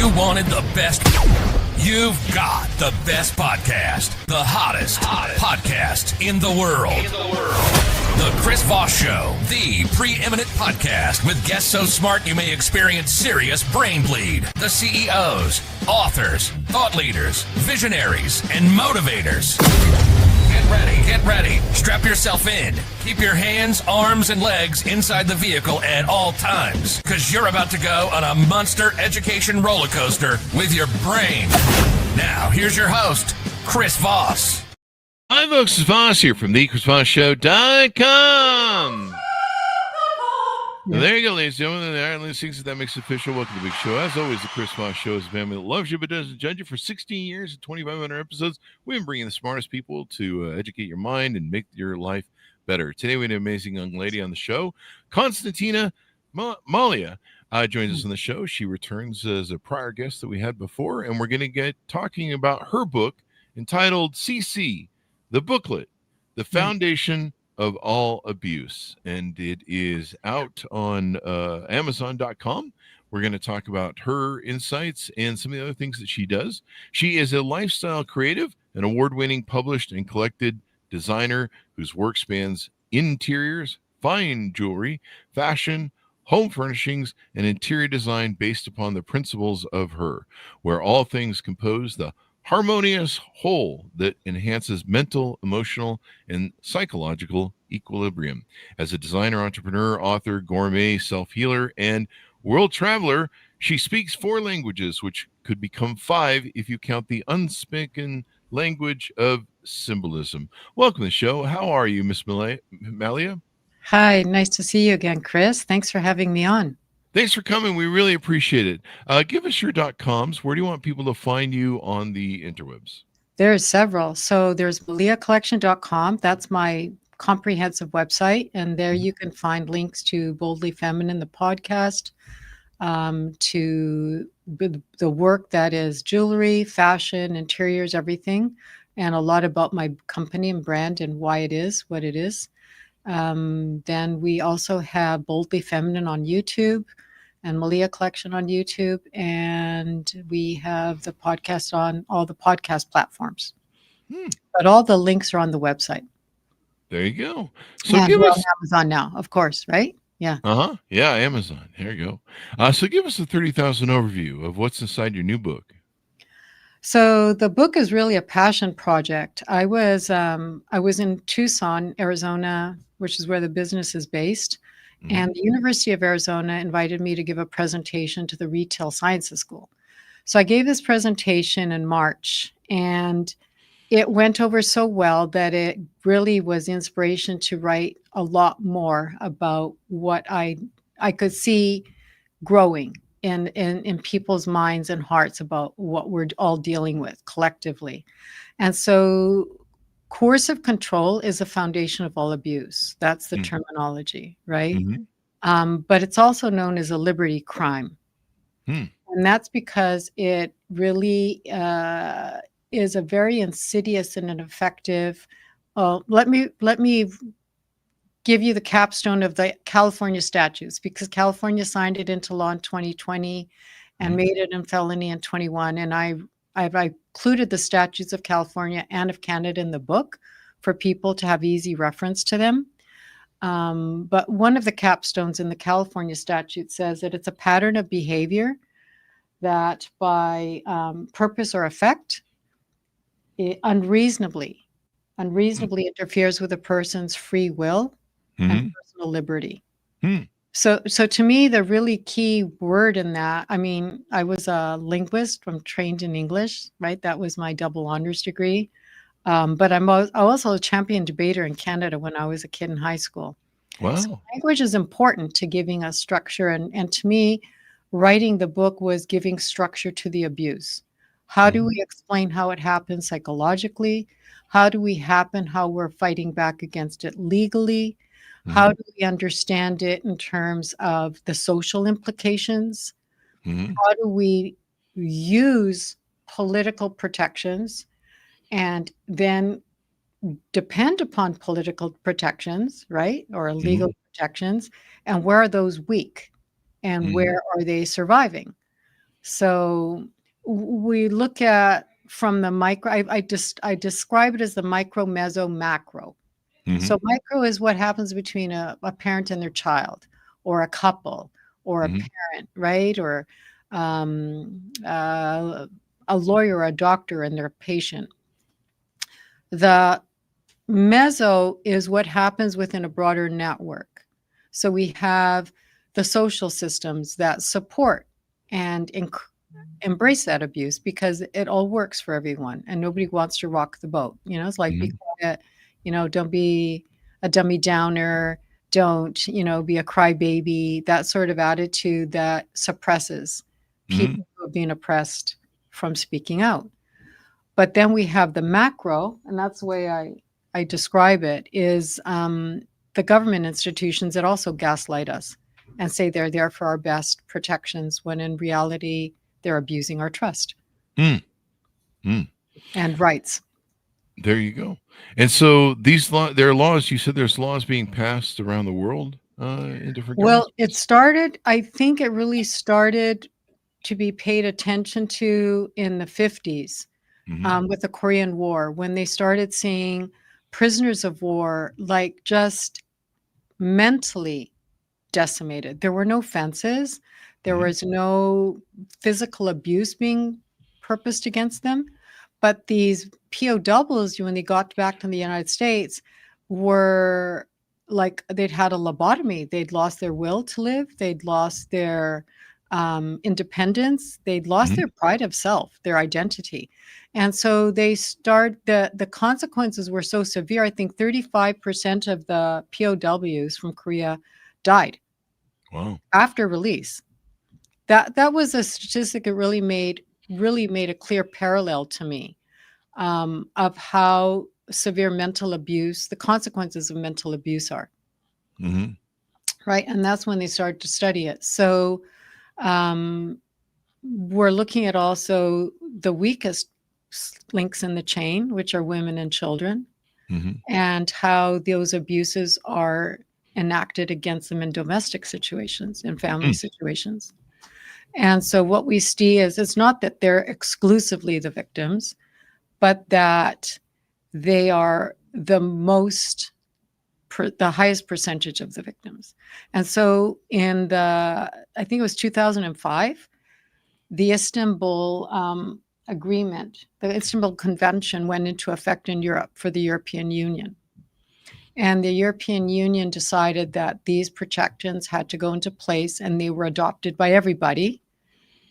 You wanted the best. You've got the best podcast. The hottest podcast in the world. The Chris Voss Show, the preeminent podcast with guests so smart you may experience serious brain bleed. The CEOs, authors, thought leaders, visionaries, and motivators. Get ready. Strap yourself in. Keep your hands, arms, and legs inside the vehicle at all times, because you're about to go on a monster education roller coaster with your brain. Now, here's your host, Chris Voss. Hi, folks. It's Voss here from thechrisvossshow.com. Well, there you go, ladies and gentlemen. The Ireland Sings that makes it official. Welcome to the big show. As always, the Chris Voss Show is a family that loves you but doesn't judge you. For 16 years and 2,500 episodes, we've been bringing the smartest people to educate your mind and make your life better. Today, we have an amazing young lady on the show, Konstantina Mahlia. Joins us on the show. She returns as a prior guest that we had before, and we're going to get talking about her book entitled CC, the Booklet, the Foundation of All Abuse, and it is out on Amazon.com. We're going to talk about her insights and some of the other things that she does. She is a lifestyle creative, an award-winning published and collected designer whose work spans interiors, fine jewelry, fashion, home furnishings, and interior design based upon the principles of her, where all things compose the harmonious whole that enhances mental, emotional, and psychological equilibrium. As a designer, entrepreneur, author, gourmet, self-healer, and world traveler, she speaks 4 languages, which could become 5 if you count the unspoken language of symbolism. Welcome to the show. How are you, Miss Mahlia? Hi, nice to see you again, Chris. Thanks for having me on. Thanks for coming. We really appreciate it. Give us your .coms. Where do you want people to find you on the interwebs? There's several. So there's MahliaCollection.com. That's my comprehensive website. And there you can find links to Boldly Feminine, the podcast, to the work that is jewelry, fashion, interiors, everything, and a lot about my company and brand and why it is what it is. Then we also have Boldly Feminine on YouTube and Mahlia Collection on YouTube, and we have the podcast on all the podcast platforms. But all the links are on the website. There you go. So and give we're us on Amazon now, of course, right? Yeah. Yeah, Amazon. There you go. So give us a 30,000 overview of what's inside your new book. So the book is really a passion project. I was in Tucson, Arizona, which is where the business is based. And the University of Arizona invited me to give a presentation to the Retail Sciences School. So I gave this presentation in March, and it went over so well that it really was inspiration to write a lot more about what I could see growing in people's minds and hearts about what we're all dealing with collectively. And so coercive control is the foundation of all abuse. That's the terminology, right? But it's also known as a liberty crime. And that's because it really is a very insidious and an effective. Let me give you the capstone of the California statutes, because California signed it into law in 2020 and made it a felony in 21. And I've included the statutes of California and of Canada in the book for people to have easy reference to them. But one of the capstones in the California statute says that it's a pattern of behavior that by purpose or effect, it unreasonably interferes with a person's free will and personal liberty. So to me, the really key word in that, I mean, I was a linguist. I'm trained in English, right? That was my double honors degree. But I was also a champion debater in Canada when I was a kid in high school. Wow. So language is important to giving us structure. And to me, writing the book was giving structure to the abuse. How do we explain how it happens psychologically? How do we how we're fighting back against it legally? How do we understand it in terms of the social implications? How do we use political protections and then depend upon political protections, right? Or legal protections. And where are those weak? And where are they surviving? So we look at from the micro. I describe it as the micro, meso, macro. So micro is what happens between a parent and their child, or a couple, or a parent, right? Or a lawyer, or a doctor and their patient. The meso is what happens within a broader network. So we have the social systems that support and embrace that abuse, because it all works for everyone and nobody wants to rock the boat. It's like, be quiet, don't be a dummy downer, don't, be a crybaby, that sort of attitude that suppresses people who are being oppressed from speaking out. But then we have the macro, and that's the way I describe it, is the government institutions that also gaslight us and say they're there for our best protections, when in reality, they're abusing our trust and rights. There you go. And so there are laws. You said there's laws being passed around the world in different Well, governments? I think it really started to be paid attention to in the 50s with the Korean War, when they started seeing prisoners of war like just mentally decimated. There were no fences. There was no physical abuse being purposed against them. But these POWs, when they got back to the United States, were like they'd had a lobotomy. They'd lost their will to live. They'd lost their independence. They'd lost their pride of self, their identity. And so the consequences were so severe. I think 35% of the POWs from Korea died. Wow. After release. That was a statistic that really made a clear parallel to me of how severe mental abuse, the consequences of mental abuse are. Right. And that's when they started to study it. So we're looking at also the weakest links in the chain, which are women and children, and how those abuses are enacted against them in domestic situations, in family situations. And so what we see is, it's not that they're exclusively the victims, but that they are the highest percentage of the victims. And so I think it was 2005, the Istanbul Agreement, the Istanbul Convention went into effect in Europe for the European Union. And the European Union decided that these protections had to go into place, and they were adopted by everybody.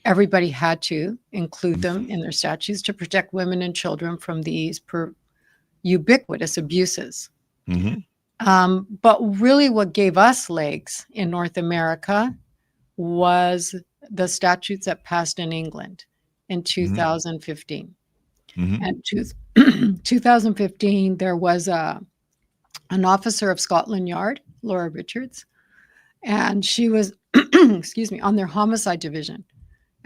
Everybody had to include them in their statutes to protect women and children from these ubiquitous abuses. But really what gave us legs in North America was the statutes that passed in England in 2015. And 2015, there was an officer of Scotland Yard, Laura Richards, and she was, on their homicide division.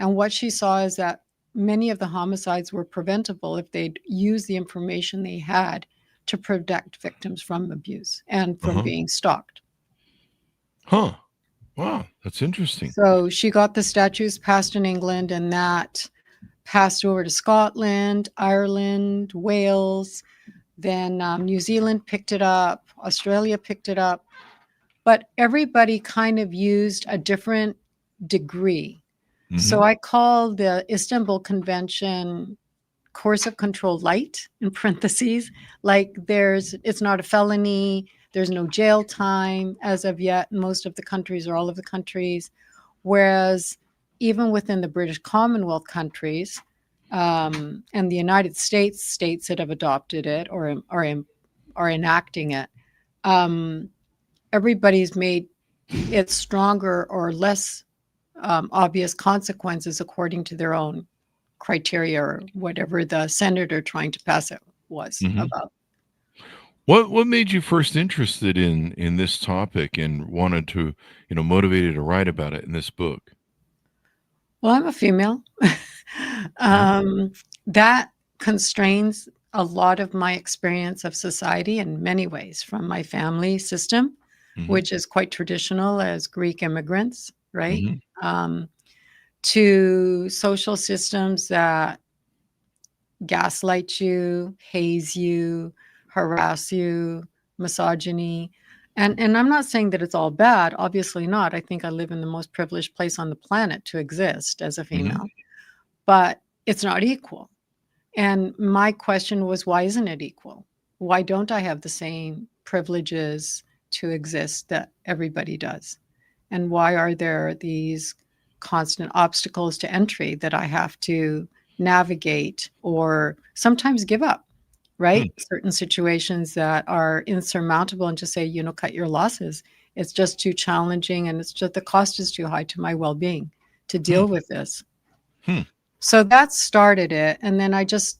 And what she saw is that many of the homicides were preventable if they'd use the information they had to protect victims from abuse and from being stalked. Wow, that's interesting. So she got the statutes passed in England, and that passed over to Scotland, Ireland, Wales. Then New Zealand picked it up, Australia picked it up, but everybody kind of used a different degree. So I call the Istanbul Convention coercive control light, in parentheses, like it's not a felony, there's no jail time as of yet in most of the countries or all of the countries, whereas even within the British Commonwealth countries, and the United States that have adopted it or are enacting it, everybody's made it stronger or less obvious consequences according to their own criteria, or whatever the senator trying to pass it was about. What made you first interested in this topic and wanted to, motivated to write about it in this book? Well, I'm a female. That constrains a lot of my experience of society in many ways, from my family system, which is quite traditional as Greek immigrants, right? to social systems that gaslight you, haze you, harass you, misogyny. And I'm not saying that it's all bad, obviously not. I think I live in the most privileged place on the planet to exist as a female, but it's not equal. And my question was, why isn't it equal? Why don't I have the same privileges to exist that everybody does? And why are there these constant obstacles to entry that I have to navigate or sometimes give up, right? Certain situations that are insurmountable and just say, cut your losses. It's just too challenging and it's just the cost is too high to my well-being to deal with this. So that started it. And then I just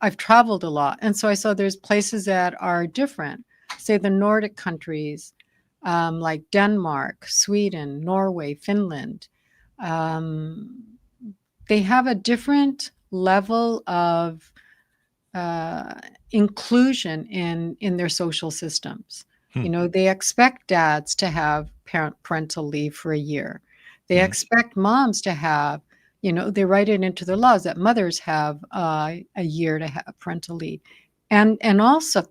I've traveled a lot. And so I saw there's places that are different, say the Nordic countries, like Denmark, Sweden, Norway, Finland. They have a different level of inclusion in their social systems. They expect dads to have parental leave for a year. They expect moms to have, they write it into their laws that mothers have a year to have parental leave. And also,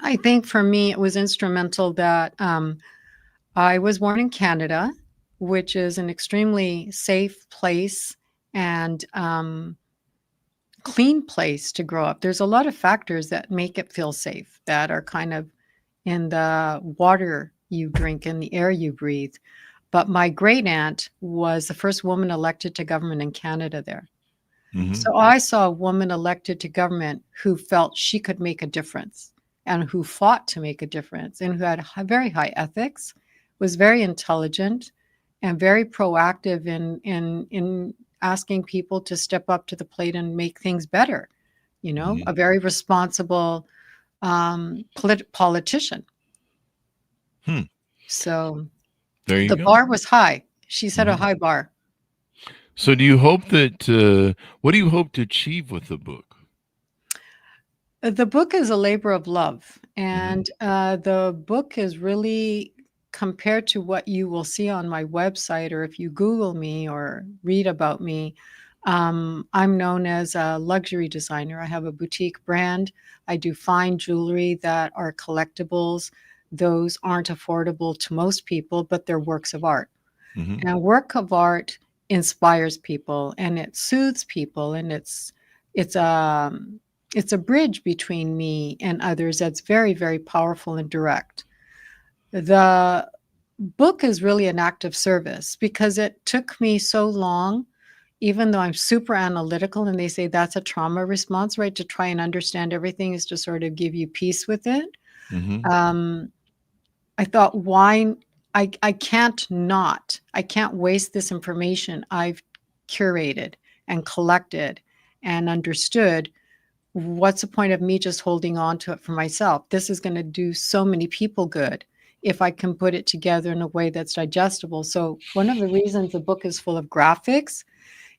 I think for me, it was instrumental that I was born in Canada, which is an extremely safe place and clean place to grow up. There's a lot of factors that make it feel safe that are kind of in the water you drink and the air you breathe. But my great aunt was the first woman elected to government in Canada there. So I saw a woman elected to government who felt she could make a difference and who fought to make a difference and who had very high ethics, was very intelligent and very proactive in asking people to step up to the plate and make things better. A very responsible politician. So there you the go. bar was high. She set a high bar. So do you hope that, what do you hope to achieve with the book? The book is a labor of love. And the book is really, compared to what you will see on my website, or if you Google me or read about me, I'm known as a luxury designer. I have a boutique brand. I do fine jewelry that are collectibles. Those aren't affordable to most people, but they're works of art. And a work of art inspires people and it soothes people, and it's a bridge between me and others that's very, very powerful and direct. The book is really an act of service because it took me so long, even though I'm super analytical and they say that's a trauma response, right? To try and understand everything is to sort of give you peace with it. I thought, why? I can't waste this information I've curated and collected and understood. What's the point of me just holding on to it for myself? This is going to do so many people good if I can put it together in a way that's digestible. So one of the reasons the book is full of graphics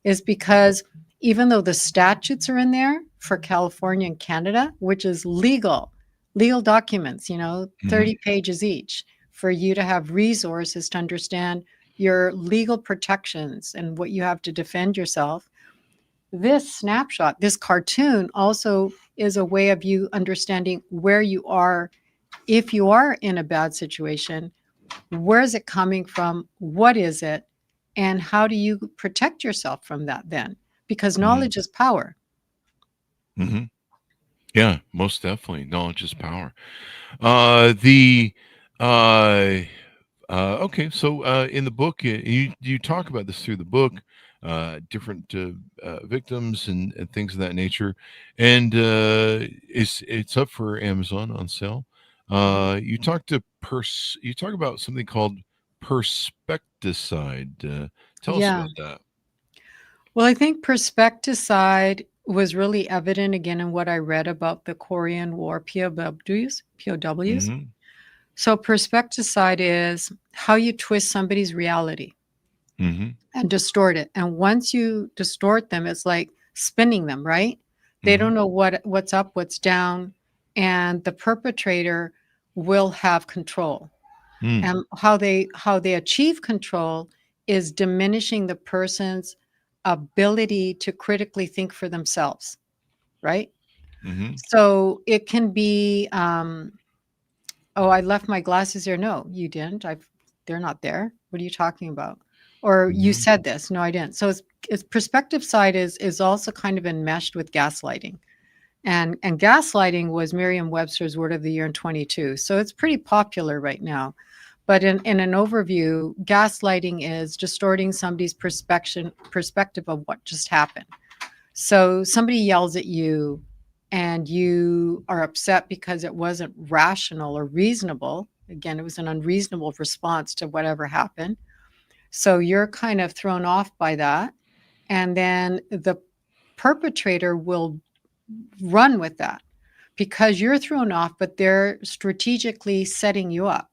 is because even though the statutes are in there for California and Canada, which is legal documents, 30 pages each, for you to have resources to understand your legal protections and what you have to defend yourself. This snapshot, this cartoon also is a way of you understanding where you are. If you are in a bad situation, where is it coming from? What is it? And how do you protect yourself from that then? Because knowledge is power. Yeah, most definitely. Knowledge is power. Okay, so in the book, you talk about this through the book, different victims and things of that nature, and it's up for Amazon on sale. You talk about something called perspecticide. Tell us about that. Well, I think perspecticide was really evident again in what I read about the Korean War POWs. So perspecticide is how you twist somebody's reality and distort it. And once you distort them, it's like spinning them, right? They don't know what's up, what's down, and the perpetrator will have control. And how they achieve control is diminishing the person's ability to critically think for themselves, right? Mm-hmm. So it can be, oh, I left my glasses here. No, you didn't. They're not there. What are you talking about? Or you Mm-hmm. said this. No, I didn't. So it's perspective side is also kind of enmeshed with gaslighting. And gaslighting was Merriam-Webster's word of the year in 22. So it's pretty popular right now. But in an overview, gaslighting is distorting somebody's perspective of what just happened. So somebody yells at you and you are upset because it wasn't rational or reasonable. Again, it was an unreasonable response to whatever happened. So you're kind of thrown off by that. And then the perpetrator will run with that because you're thrown off, but they're strategically setting you up,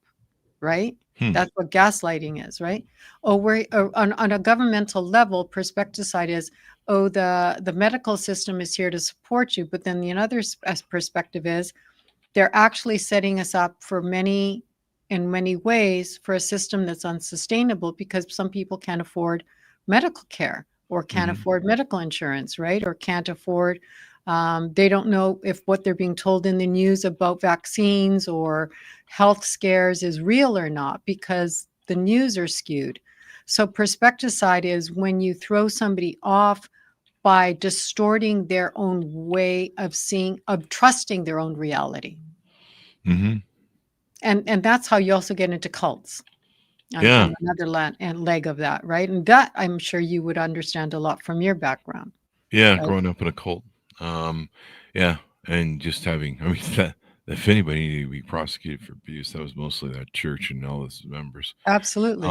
right? That's what gaslighting is, right? We're on a governmental level, perspective side is, the medical system is here to support you, but then the other perspective is they're actually setting us up in many ways for a system that's unsustainable because some people can't afford medical care or can't afford medical insurance, right? Or can't afford, they don't know if what they're being told in the news about vaccines or health scares is real or not because the news are skewed. So perspective side is when you throw somebody off by distorting their own way of seeing, of trusting their own reality. Mm-hmm. And that's how you also get into cults. Yeah. On another leg of that, right? And that I'm sure you would understand a lot from your background. Yeah. Right? Growing up in a cult. Yeah. And just having, I mean, that if anybody needed to be prosecuted for abuse, that was mostly that church and all its members. Absolutely.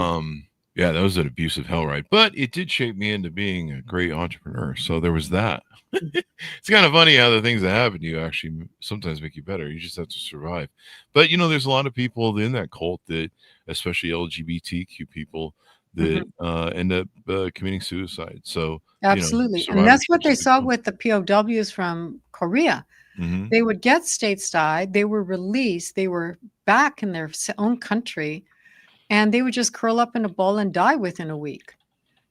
Yeah, that was an abusive hell ride, but it did shape me into being a great entrepreneur. So there was that. It's kind of funny how the things that happen to you actually sometimes make you better. You just have to survive. But there's a lot of people in that cult that, especially LGBTQ people, that end up committing suicide. So Absolutely. And that's what survivorship's they a big saw deal. with the POWs from Korea. Mm-hmm. They would get stateside, they were released, they were back in their own country, and they would just curl up in a ball and die within a week.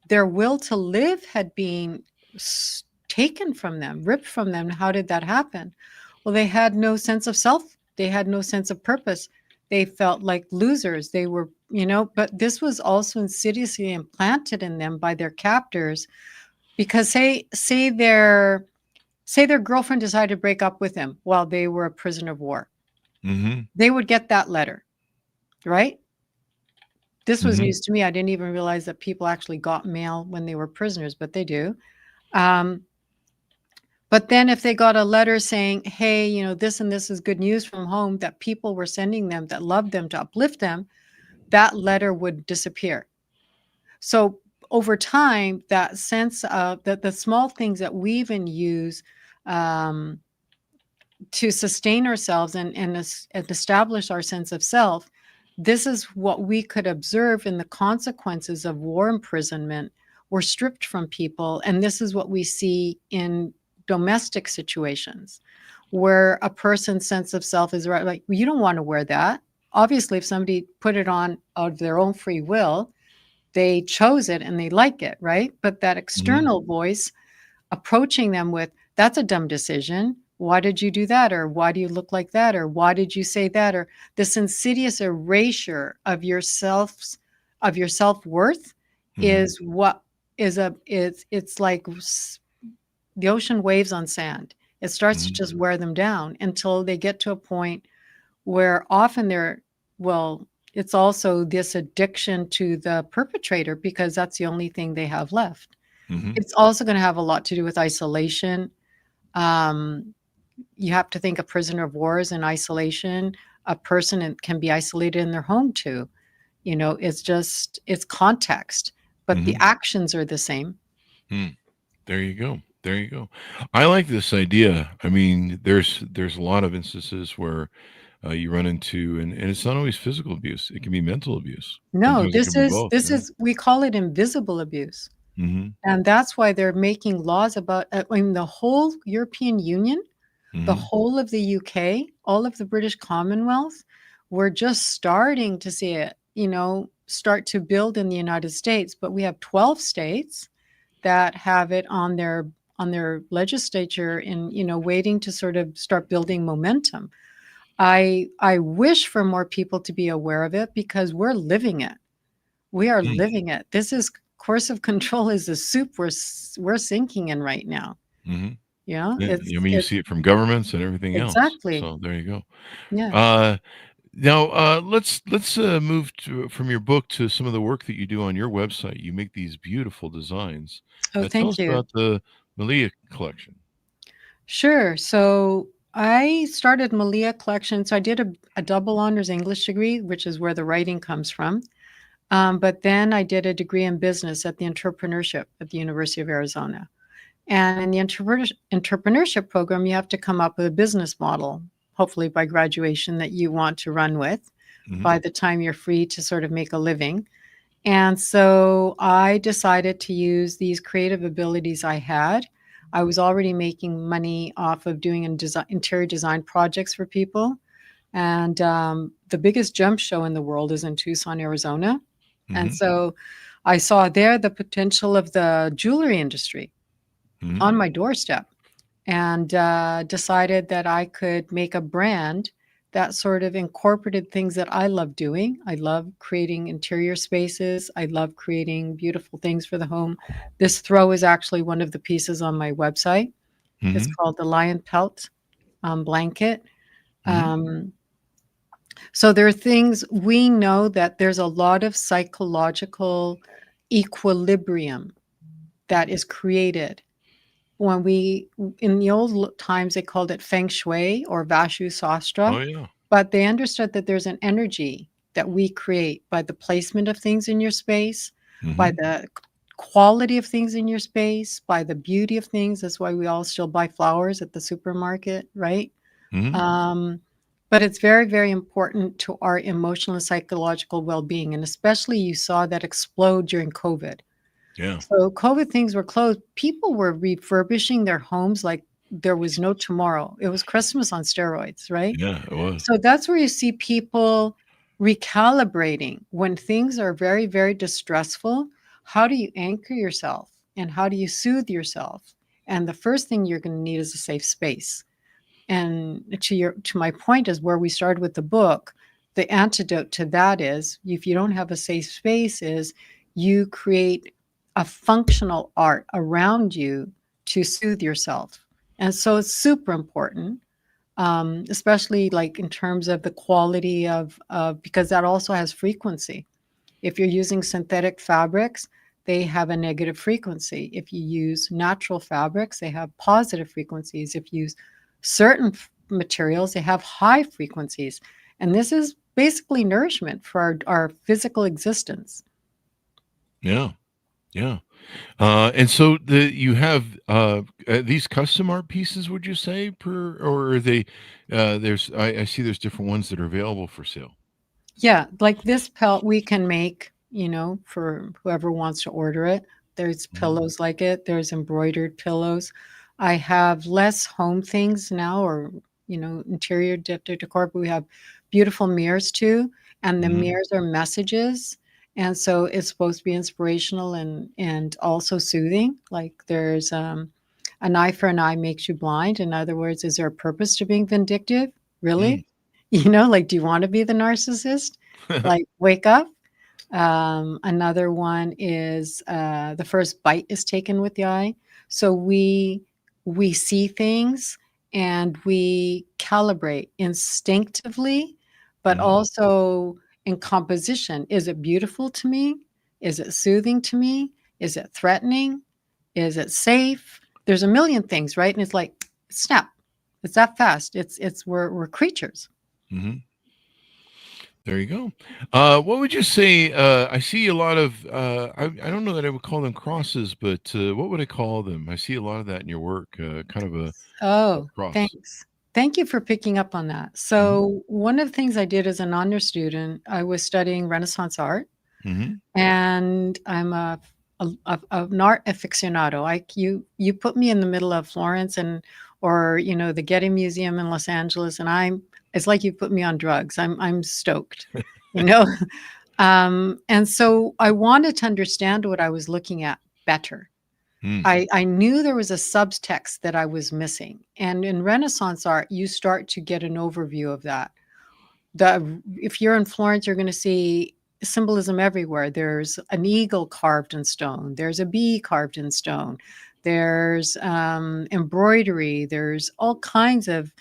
Their will to live had been taken from them, ripped from them. How did that happen? Well, they had no sense of self. They had no sense of purpose. They felt like losers. They were, but this was also insidiously implanted in them by their captors because say their girlfriend decided to break up with them while they were a prisoner of war. Mm-hmm. They would get that letter, right? This was Mm-hmm. news to me. I didn't even realize that people actually got mail when they were prisoners, but they do. But then if they got a letter saying, hey, this and this is good news from home that people were sending them that loved them to uplift them, that letter would disappear. So over time, that sense of the small things that we even use to sustain ourselves and establish our sense of self, this is what we could observe in the consequences of war imprisonment were stripped from people. And this is what we see in domestic situations where a person's sense of self is right. Like, well, you don't want to wear that. Obviously, if somebody put it on of their own free will, they chose it and they like it, right? But that external voice approaching them with, that's a dumb decision. Why did you do that? Or why do you look like that? Or why did you say that? Or this insidious erasure of yourself, of your self-worth is what is it's like the ocean waves on sand. It starts to just wear them down until they get to a point where often it's also this addiction to the perpetrator because that's the only thing they have left. It's also going to have a lot to do with isolation. You have to think a prisoner of war is in isolation. A person can be isolated in their home too. It's context, but the actions are the same. There you go. There you go. I like this idea. I mean, there's a lot of instances where you run into, and it's not always physical abuse. It can be mental abuse. No, Sometimes it can be both. we call it invisible abuse. Mm-hmm. And that's why they're making laws about, the whole European Union, the whole of the UK, all of the British Commonwealth, we're just starting to see it. start to build in the United States, but we have 12 states that have it on their legislature in, waiting to sort of start building momentum. I wish for more people to be aware of it because we're living it. We are living it. This is course of control is the soup we're sinking in right now. Mm-hmm. Yeah, I mean, you see it from governments and everything else. exactly. So there you go. Yeah. Now, let's move from your book to some of the work that you do on your website. You make these beautiful designs. Oh, Tell thank us you. about the Mahlia collection. Sure. So I started Mahlia collection. So I did a double honors English degree, which is where the writing comes from. But then I did a degree in business at the entrepreneurship at the University of Arizona. And in the entrepreneurship program, you have to come up with a business model, hopefully by graduation, that you want to run with by the time you're free to sort of make a living. And so I decided to use these creative abilities I had. I was already making money off of doing interior design projects for people. And the biggest jump show in the world is in Tucson, Arizona. And so I saw there the potential of the jewelry industry on my doorstep, and decided that I could make a brand that sort of incorporated things that I love doing. I love creating interior spaces. I love creating beautiful things for the home. This throw is actually one of the pieces on my website. It's called the Lion Pelt blanket. So there are things we know that there's a lot of psychological equilibrium that is created when in the old times, they called it feng shui or Vashu Sastra. Oh, yeah. But they understood that there's an energy that we create by the placement of things in your space, by the quality of things in your space, by the beauty of things. That's why we all still buy flowers at the supermarket, right? But it's very, very important to our emotional and psychological well-being. And especially you saw that explode during COVID. Yeah. So COVID, things were closed. People were refurbishing their homes like there was no tomorrow. It was Christmas on steroids, right? Yeah, it was. So that's where you see people recalibrating when things are very, very distressful. How do you anchor yourself and how do you soothe yourself? And the first thing you're going to need is a safe space. And to my point is where we started with the book. The antidote to that is, if you don't have a safe space, is you create a functional art around you to soothe yourself. And so it's super important, especially like in terms of the quality of because that also has frequency. If you're using synthetic fabrics, they have a negative frequency. If you use natural fabrics, they have positive frequencies. If you use certain materials, they have high frequencies. And this is basically nourishment for our physical existence. Yeah. Yeah. And so you have these custom art pieces, would you say, or are they I see there's different ones that are available for sale. Yeah, like this pelt we can make, for whoever wants to order it. There's pillows like it. There's embroidered pillows. I have less home things now, or interior decor, but we have beautiful mirrors too, and the mirrors are messages. And so it's supposed to be inspirational and also soothing. Like there's an eye for an eye makes you blind. In other words, is there a purpose to being vindictive? Really? Like, do you want to be the narcissist? Like, wake up. Another one is the first bite is taken with the eye. So we see things and we calibrate instinctively, but also in composition. Is it beautiful to me? Is it soothing to me? Is it threatening? Is it safe? There's a million things, right? And it's like, snap. It's that fast. We're creatures. There you go. What would you say? I see a lot of, I don't know that I would call them crosses, but what would I call them? I see a lot of that in your work, kind of a cross. Thanks. Thank you for picking up on that. So one of the things I did as an honor student, I was studying Renaissance art, and I'm an art aficionado. You put me in the middle of Florence or the Getty Museum in Los Angeles, and it's like you put me on drugs. I'm stoked, And so I wanted to understand what I was looking at better. I knew there was a subtext that I was missing. And in Renaissance art, you start to get an overview of that. If you're in Florence, you're going to see symbolism everywhere. There's an eagle carved in stone. There's a bee carved in stone. There's embroidery. There's all kinds of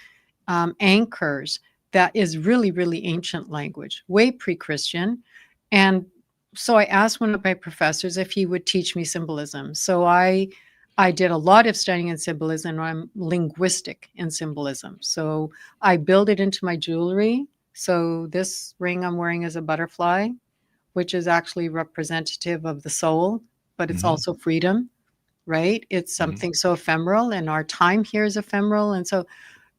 anchors. That is really, really ancient language, way pre-Christian. And so I asked one of my professors if he would teach me symbolism. So I did a lot of studying in symbolism. I'm linguistic in symbolism. So I build it into my jewelry. So this ring I'm wearing is a butterfly, which is actually representative of the soul, but it's also freedom, right? It's something so ephemeral, and our time here is ephemeral. And so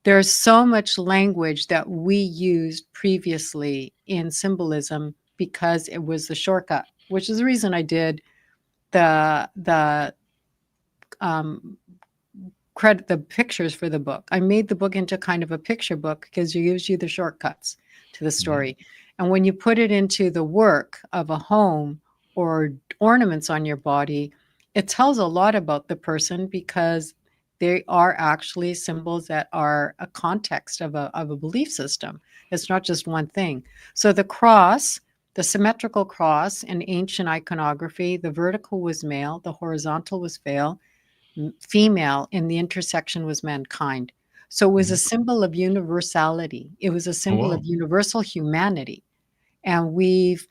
there's so much language that we used previously in symbolism because it was the shortcut, which is the reason I did the pictures for the book. I made the book into kind of a picture book because it gives you the shortcuts to the story. And when you put it into the work of a home or ornaments on your body, it tells a lot about the person because they are actually symbols that are a context of a belief system. It's not just one thing. So the cross, the symmetrical cross in ancient iconography, the vertical was male, the horizontal was female, and the intersection was mankind. So it was a symbol of universality. It was a symbol of universal humanity. And we've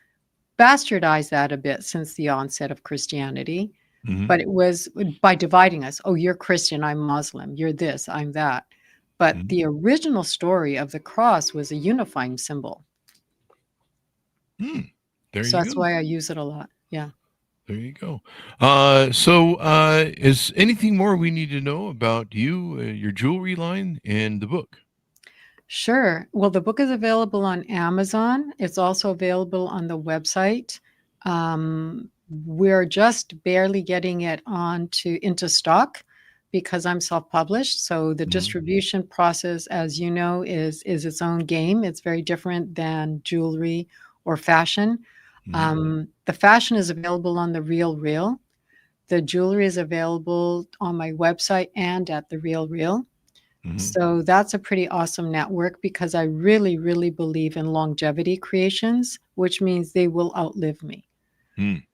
bastardized that a bit since the onset of Christianity. But it was by dividing us. Oh, you're Christian, I'm Muslim. You're this, I'm that. But the original story of the cross was a unifying symbol. There So you that's go. why I use it a lot. Yeah. There you go. So is anything more we need to know about you, your jewelry line, and the book? Sure. Well, the book is available on Amazon. It's also available on the website. We're just barely getting it into stock because I'm self-published. So the distribution process, as you know, is its own game. It's very different than jewelry or fashion. The fashion is available on The Real Real. The jewelry is available on my website and at The Real Real. So that's a pretty awesome network because I really, really believe in longevity creations, which means they will outlive me.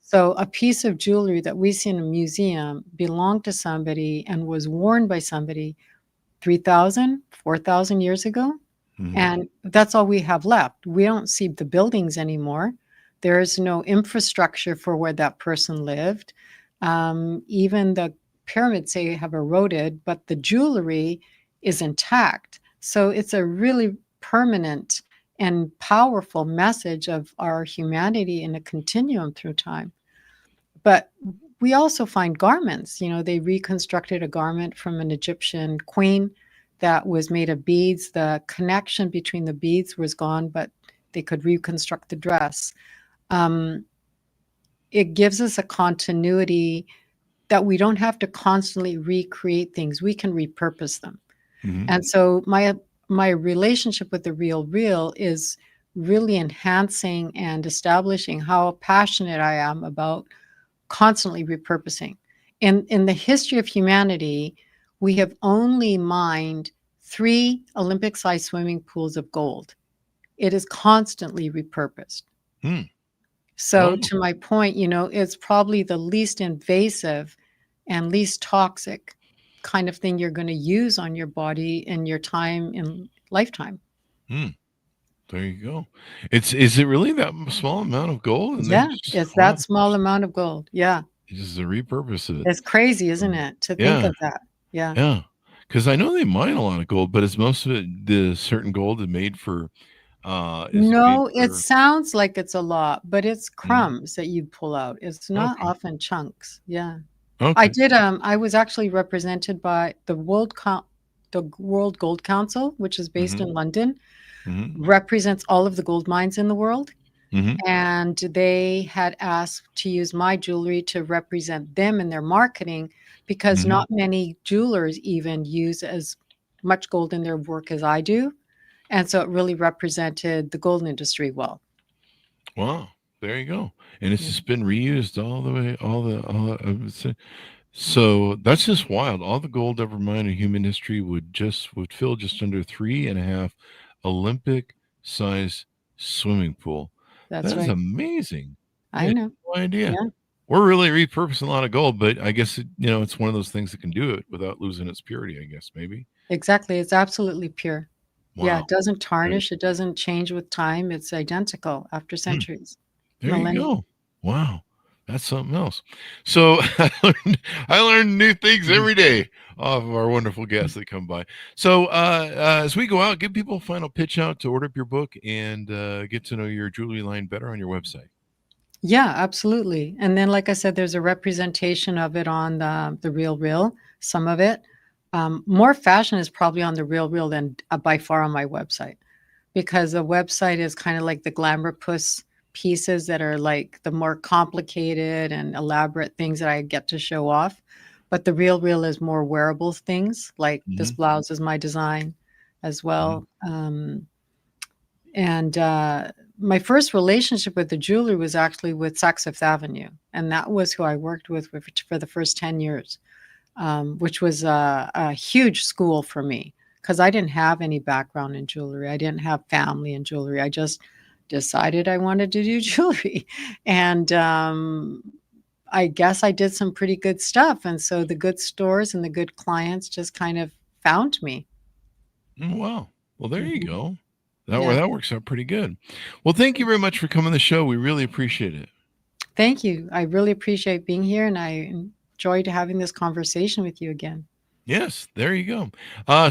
So a piece of jewelry that we see in a museum belonged to somebody and was worn by somebody 3,000, 4,000 years ago. And that's all we have left. We don't see the buildings anymore. There is no infrastructure for where that person lived. Even the pyramids, say, have eroded, but the jewelry is intact. So it's a really permanent and powerful message of our humanity in a continuum through time. But we also find garments. They reconstructed a garment from an Egyptian queen that was made of beads. The connection between the beads was gone, but they could reconstruct the dress. It gives us a continuity that we don't have to constantly recreate things. We can repurpose them. And so my relationship with The Real Real is really enhancing and establishing how passionate I am about constantly repurposing. In the history of humanity, we have only mined 3 Olympic-sized swimming pools of gold. It is constantly repurposed. So to my point, it's probably the least invasive and least toxic kind of thing you're going to use on your body in your time in lifetime. There you go. Is it really that small amount of gold? And Yeah, it's that small amount of gold. Yeah. It's just a repurpose of it. It's crazy, isn't it, to think of that? Yeah. Yeah. Because I know they mine a lot of gold, but is most of it the certain gold is made for? No, it sounds like it's a lot, but it's crumbs that you pull out. It's not often chunks. Yeah. Okay. I was actually represented by the World Gold Council, which is based in London, represents all of the gold mines in the world. And they had asked to use my jewelry to represent them in their marketing because not many jewelers even use as much gold in their work as I do. And so it really represented the gold industry well. Wow. There you go. And it's Yeah. just been reused all the way, so that's just wild. All the gold ever mined in human history would fill just under 3.5 Olympic size swimming pool. That's That is right. amazing. I I had know. no idea. Yeah, We're really repurposing a lot of gold, but I guess it's one of those things that can do it without losing its purity, I guess, maybe. exactly. It's absolutely pure. Yeah, Wow. it doesn't There, tarnish. It doesn't change with time. It's identical after hmm, centuries, there you millennia. go. Wow. That's something else. So I learn new things every day off of our wonderful guests that come by. So as we go out, give people a final pitch out to order up your book and get to know your jewelry line better on your website. Yeah, absolutely. And then, like I said, there's a representation of it on the Real Real, some of it. More fashion is probably on the Real Real than by far on my website, because the website is kind of like the glamour puss pieces that are like the more complicated and elaborate things that I get to show off. But the Real Real is more wearable things, like this Mm-hmm. blouse is my design as well. And my first relationship with the jewelry was actually with Saks Fifth Avenue. And that was who I worked with for the first 10 years, which was a huge school for me because I didn't have any background in jewelry. I didn't have family in jewelry. I just decided I wanted to do jewelry. And I guess I did some pretty good stuff. And so the good stores and the good clients just kind of found me. Wow. Well, there you Mhm. go. Yeah. That works out pretty good. Well, thank you very much for coming on the show. We really appreciate it. Thank you. I really appreciate being here, and I enjoyed having this conversation with you again. Yes, there you go.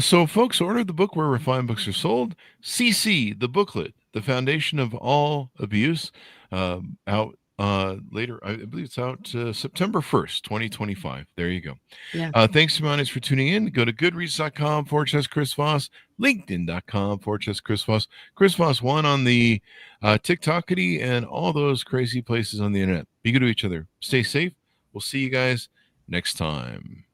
So, folks, order the book where refined books are sold. CC, the booklet, The Foundation of All Abuse, out later. I believe it's out September 1st, 2025. There you go. Yeah. Thanks to my audience for tuning in. Go to goodreads.com/Chris Voss, LinkedIn.com/Chris Voss, Chris Voss 1 on the TikTokity, and all those crazy places on the internet. Be good to each other. Stay safe. We'll see you guys next time.